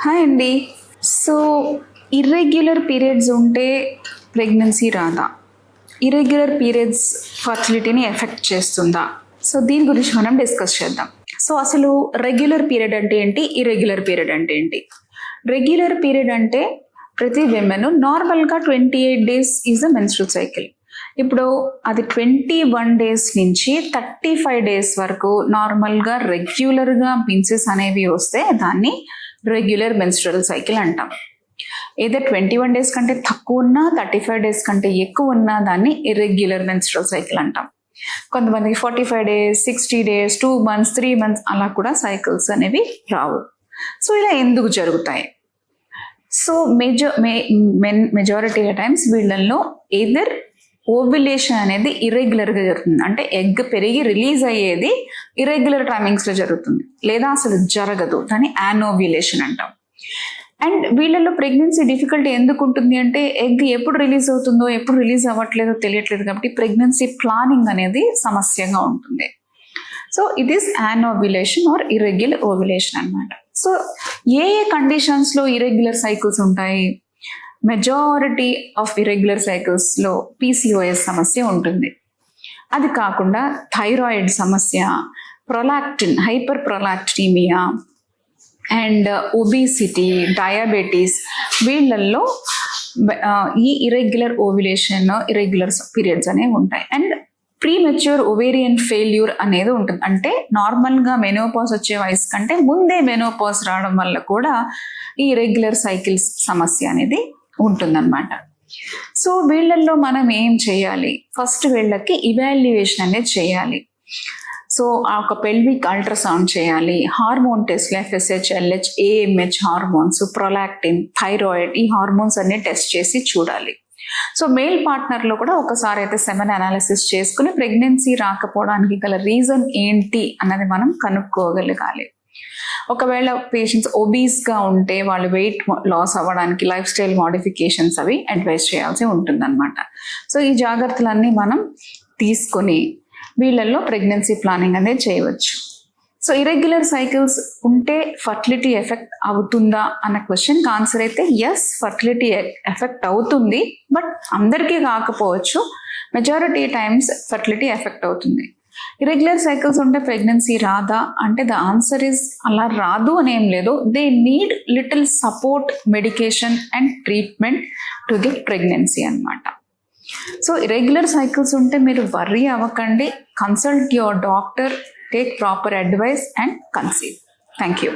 Hi అండి. So irregular periods ఉంటే pregnancy రాదా? ఇర్రెగ్యులర్ పీరియడ్స్ ఫర్టిలిటీని ఎఫెక్ట్ చేస్తుందా? సో దీని గురించి మనం డిస్కస్ చేద్దాం. సో అసలు రెగ్యులర్ పీరియడ్ అంటే ఏంటి, ఇర్రెగ్యులర్ పీరియడ్ అంటే ఏంటి? రెగ్యులర్ పీరియడ్ అంటే ప్రతి విమెన్ నార్మల్గా 28 days is the menstrual cycle. ఇప్పుడు అది 21 days నుంచి 35 days వరకు నార్మల్గా రెగ్యులర్గా మెన్సెస్ అనేవి వస్తే దాన్ని రెగ్యులర్ మెన్స్ట్రువల్ సైకిల్ అంటాం. ఏదో 21 days కంటే తక్కువ ఉన్నా 35 days కంటే ఎక్కువ ఉన్నా దాన్ని ఇర్రెగ్యులర్ మెన్స్ట్రువల్ సైకిల్ అంటాం. కొంతమందికి 45 days, 60 days, 2 months, 3 months అలా కూడా సైకిల్స్ అనేవి రావు. సో ఇలా ఎందుకు జరుగుతాయి? సో మెజారిటీ టైమ్స్ వీళ్ళల్లో ఎయిదర్ ఓవ్యులేషన్ అనేది ఇర్రెగ్యులర్గా జరుగుతుంది, అంటే ఎగ్ పెరిగి రిలీజ్ అయ్యేది ఇర్రెగ్యులర్ టైమింగ్స్లో జరుగుతుంది, లేదా అసలు జరగదు, దాన్ని యానోవ్యులేషన్ అంటాం. అండ్ వీళ్ళలో ప్రెగ్నెన్సీ డిఫికల్టీ ఎందుకు ఉంటుంది అంటే ఎగ్ ఎప్పుడు రిలీజ్ అవుతుందో ఎప్పుడు రిలీజ్ అవ్వట్లేదో తెలియట్లేదు, కాబట్టి ప్రెగ్నెన్సీ ప్లానింగ్ అనేది సమస్యగా ఉంటుంది. So it is anovulation or irregular ovulation అన్నమాట. సో ఏ కండిషన్స్లో ఇర్రెగ్యులర్ సైకిల్స్ ఉంటాయి? మెజారిటీ ఆఫ్ ఇర్రెగ్యులర్ సైకిల్స్లో PCOS సమస్య ఉంటుంది. అది కాకుండా థైరాయిడ్ సమస్య, prolactin, hyper prolactinemia and obesity, diabetes, వీళ్ళల్లో ఈ ఇర్రెగ్యులర్ ఓవ్యులేషన్, ఇర్రెగ్యులర్ పీరియడ్స్ అనేవి ఉంటాయి. అండ్ ప్రీమెచ్యూర్ ఒవేరియన్ ఫెయిల్యూర్ అనేది ఉంటుంది, అంటే నార్మల్గా మెనోపాజ్ వచ్చే వయసు కంటే ముందే మెనోపాజ్ రావడం వల్ల కూడా ఈ ఇర్రెగ్యులర్ సైకిల్స్ సమస్య అనేది ఉంటుందన్నమాట. సో వీళ్ళల్లో మనం ఏం చేయాలి? ఫస్ట్ వీళ్ళకి ఇవాల్యుయేషన్ అనేది చేయాలి. సో ఒక పెల్విక్ అల్ట్రాసౌండ్ చేయాలి, హార్మోన్ టెస్ట్లు FSH, LH, AMH hormones, prolactin, thyroid, ఈ హార్మోన్స్ అన్ని టెస్ట్ చేసి చూడాలి. సో మేల్ పార్ట్నర్లో కూడా ఒకసారి అయితే సెమెన్ అనాలిసిస్ చేసుకుని ప్రెగ్నెన్సీ రాకపోవడానికి గల రీజన్ ఏంటి అన్నది మనం కనుక్కోగలగాలి. ఒకవేళ పేషెంట్స్ ఒబీస్గా ఉంటే వాళ్ళు వెయిట్ లాస్ అవ్వడానికి లైఫ్ స్టైల్ మోడిఫికేషన్స్ అవి అడ్వైస్ చేయాల్సి ఉంటుందన్నమాట. సో ఈ జాగ్రత్తలన్నీ మనం తీసుకొని వీళ్ళల్లో ప్రెగ్నెన్సీ ప్లానింగ్ అనేది చేయవచ్చు. సో ఇర్రెగ్యులర్ సైకిల్స్ ఉంటే ఫర్టిలిటీ ఎఫెక్ట్ అవుతుందా అన్న క్వశ్చన్కి ఆన్సర్ అయితే ఎస్, ఫర్టిలిటీ ఎఫెక్ట్ అవుతుంది, బట్ అందరికీ కాకపోవచ్చు. మెజారిటీ టైమ్స్ ఫర్టిలిటీ ఎఫెక్ట్ అవుతుంది. ఇర్రెగ్యులర్ సైకిల్స్ ఉంటే ప్రెగ్నెన్సీ రాదా అంటే ద ఆన్సర్ ఇస్ అలా రాదు అని ఏం లేదు. They need little support, medication and treatment to get pregnancy అన్నమాట. సో ఇర్రెగ్యులర్ సైకిల్స్ ఉంటే మీరు వర్రీ అవ్వకండి, consult your doctor, take proper advice and conceive. Thank you.